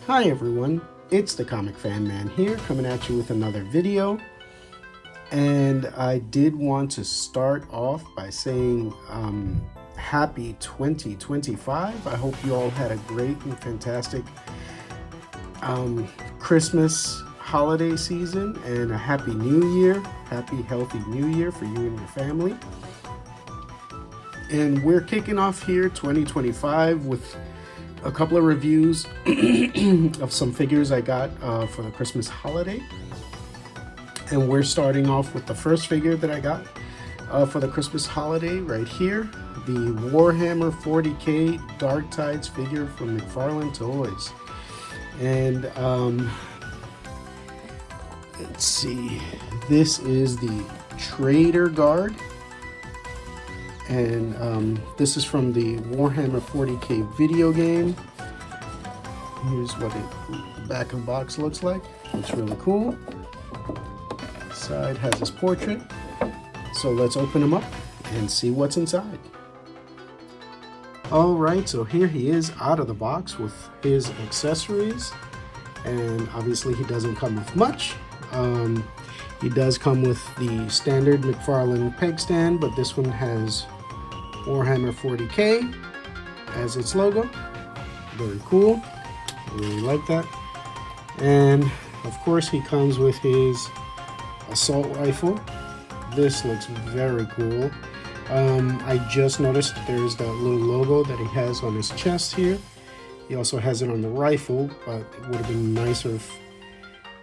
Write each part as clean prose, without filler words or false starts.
Hi everyone, it's the Comic Fan Man here, coming at you with another video. And I did want to start off by saying happy 2025. I hope you all had a great and fantastic Christmas holiday season and a happy new year. Happy healthy new year for you and your family. And we're kicking off here 2025 with a couple of reviews of some figures I got for the Christmas holiday. And we're starting off with the first figure that I got for the Christmas holiday right here. The Warhammer 40k Dark Tides figure from McFarlane Toys. And let's see, this is the Traitor Guard. And this is from the Warhammer 40k video game. Here's what the back of the box looks like. Looks really cool. Side has his portrait. So let's open him up and see what's inside. Alright, so here he is out of the box with his accessories. And obviously he doesn't come with much. He does come with the standard McFarlane peg stand, but this one has Warhammer 40k as its logo. Very cool. I really like that. And of course he comes with his assault rifle. This looks very cool. I just noticed there's that little logo that he has on his chest here. He also has it on the rifle, but it would have been nicer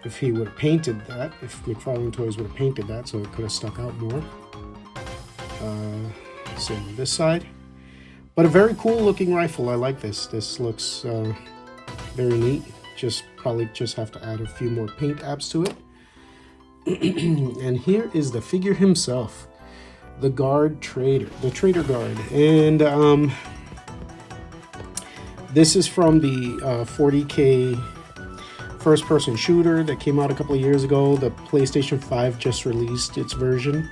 if he would have painted that, if McFarlane Toys would have painted that, so it could have stuck out more. Same on this side. But a very cool looking rifle. I like this. This looks very neat. Probably just have to add a few more paint apps to it. And here is the figure himself, the Traitor Guard. And this is from the 40k first-person shooter that came out a couple of years ago. The PlayStation 5 just released its version,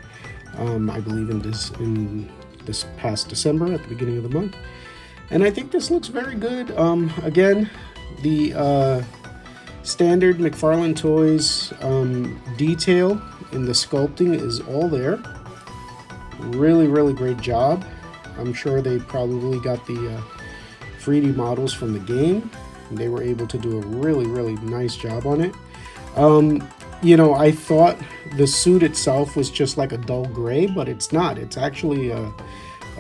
I believe in this past December at the beginning of the month. And I think this looks very good. Again, the standard McFarlane Toys detail in the sculpting is all there. Really great job. I'm sure they probably got the 3D models from the game. They were able to do a really nice job on it. You know, I thought the suit itself was just like a dull gray, but it's not. It's actually a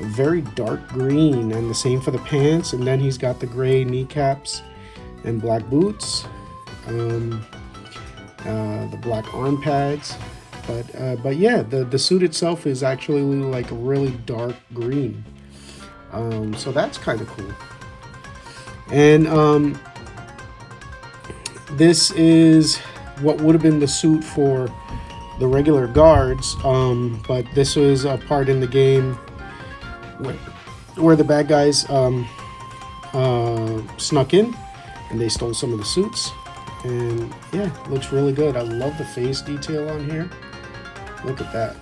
very dark green, and the same for the pants. And then he's got the gray kneecaps and black boots, the black arm pads. But yeah, the suit itself is actually like a really dark green. So that's kind of cool. And this is what would have been the suit for the regular guards, but this was a part in the game where the bad guys snuck in and they stole some of the suits. And yeah, looks really good. I love the face detail on here. Look at that,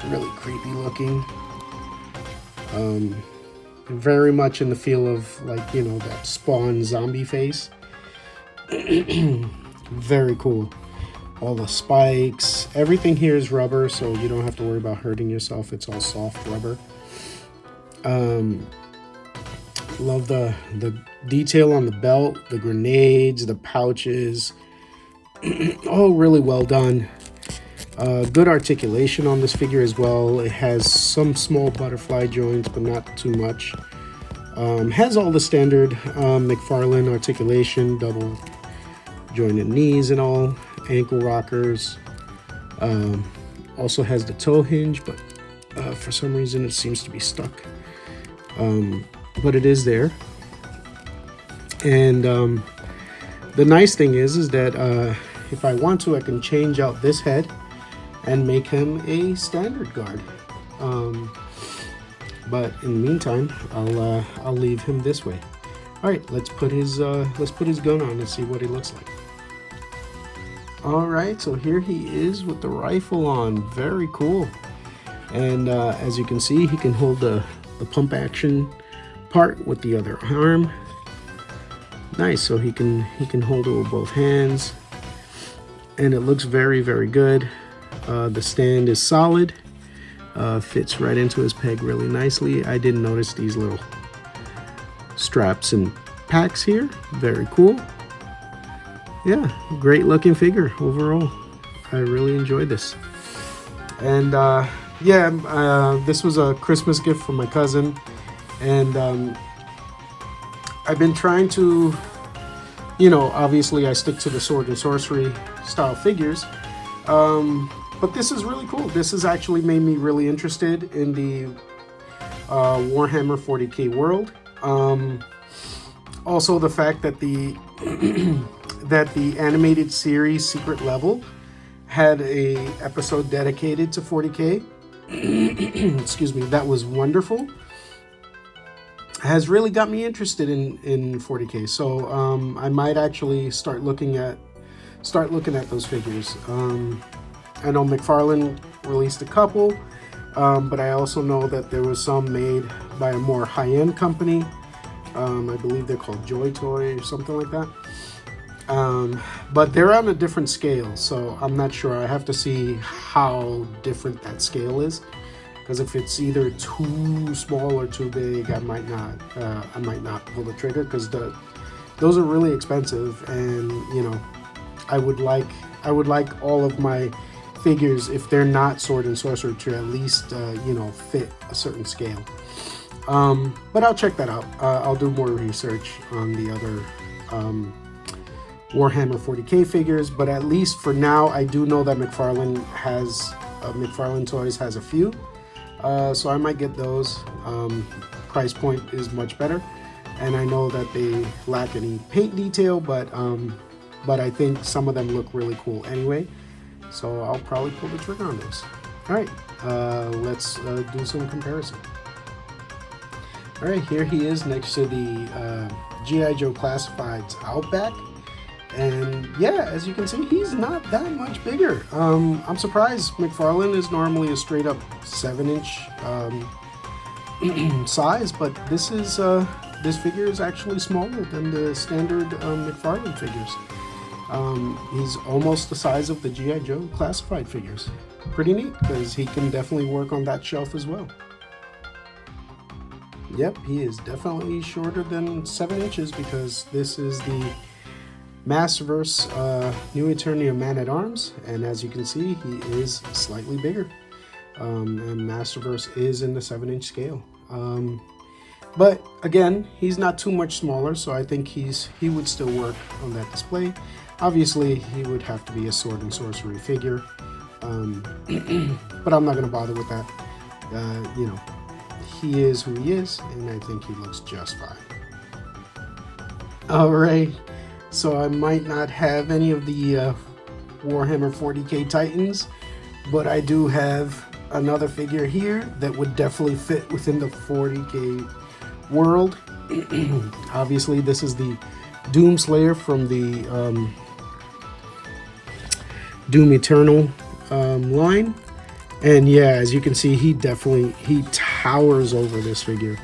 really creepy looking. Very much in the feel of, like, you know, that Spawn zombie face. Very cool. All the spikes, everything here is rubber, so you don't have to worry about hurting yourself. It's all soft rubber. Love the detail on the belt, the grenades, the pouches. All really well done. Good articulation on this figure as well. It has some small butterfly joints, but not too much. Has all the standard McFarlane articulation, double jointed knees and all, ankle rockers. Also has the toe hinge, but for some reason it seems to be stuck. But it is there. And the nice thing is that if I want to, I can change out this head and make him a standard guard. But in the meantime, I'll leave him this way. All right, let's put his gun on and see what he looks like. All right, so here he is with the rifle on. Very cool. And as you can see, he can hold the pump action part with the other arm. Nice, so he can hold it with both hands, and it looks very, very good. The stand is solid, fits right into his peg really nicely. I didn't notice these little straps and packs here. Very cool. Yeah, great looking figure overall. I really enjoyed this. And this was a Christmas gift from my cousin, and I've been trying to, obviously I stick to the sword and sorcery style figures, but this is really cool. This has actually made me really interested in the Warhammer 40k world. Also the fact that the that the animated series Secret Level had a episode dedicated to 40k. Excuse me, that was wonderful. Has really got me interested in 40k, so I might actually start looking at those figures. I know McFarlane released a couple, but I also know that there was some made by a more high-end company. I believe they're called Joy Toy or something like that. But they're on a different scale, so I'm not sure. I have to see how different that scale is, because if it's either too small or too big, I might not pull the trigger, because those are really expensive, and I would like all of my figures, if they're not sword and sorcerer, to at least fit a certain scale. But I'll check that out. I'll do more research on the other Warhammer 40k figures, but at least for now, I do know that McFarlane Toys has a few, so I might get those. Price point is much better, and I know that they lack any paint detail, but I think some of them look really cool anyway, so I'll probably pull the trigger on those. All right, let's do some comparison. All right, here he is next to the G.I. Joe Classified's Outback. And yeah, as you can see, he's not that much bigger. I'm surprised. McFarlane is normally a straight up 7-inch size, but this figure is actually smaller than the standard McFarlane figures. He's almost the size of the G.I. Joe Classified figures. Pretty neat, because he can definitely work on that shelf as well. Yep, he is definitely shorter than 7 inches, because this is the Masterverse New Eternia Man-at-Arms, and as you can see, he is slightly bigger. And Masterverse is in the 7-inch scale. But again, he's not too much smaller, so I think he would still work on that display. Obviously, he would have to be a sword and sorcery figure, but I'm not going to bother with that. He is who he is, and I think he looks just fine. All right. So I might not have any of the Warhammer 40k Titans, but I do have another figure here that would definitely fit within the 40k world. Obviously, this is the Doomslayer from the Doom Eternal line. And yeah, as you can see, he towers over this figure.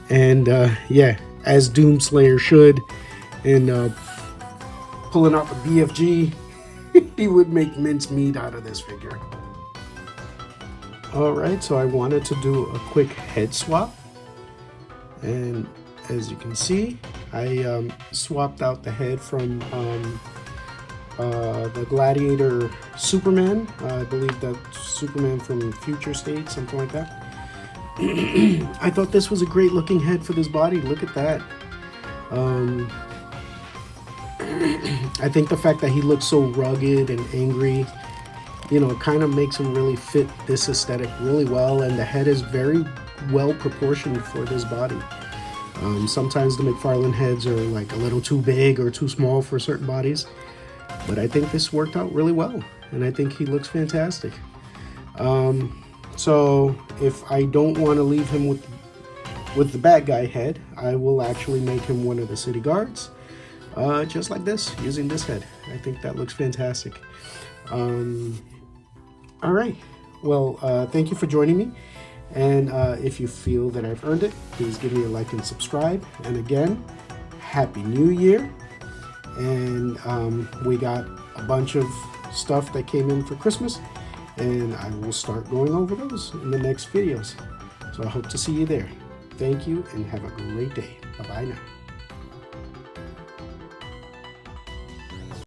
And yeah, as Doomslayer should. And pulling out the BFG, he would make mincemeat out of this figure. All right, so I wanted to do a quick head swap. And as you can see, I swapped out the head from the Gladiator Superman. I believe that's Superman from Future State, something like that. I thought this was a great looking head for this body. Look at that. I think the fact that he looks so rugged and angry, kind of makes him really fit this aesthetic really well, and the head is very well proportioned for this body. Sometimes the McFarlane heads are like a little too big or too small for certain bodies, but I think this worked out really well, and I think he looks fantastic. So if I don't want to leave him with the bad guy head, I will actually make him one of the city guards. Just like this, using this head. I think that looks fantastic. All right. Well, thank you for joining me. And if you feel that I've earned it, please give me a like and subscribe. And again, Happy New Year. And we got a bunch of stuff that came in for Christmas, and I will start going over those in the next videos. So I hope to see you there. Thank you and have a great day. Bye-bye now.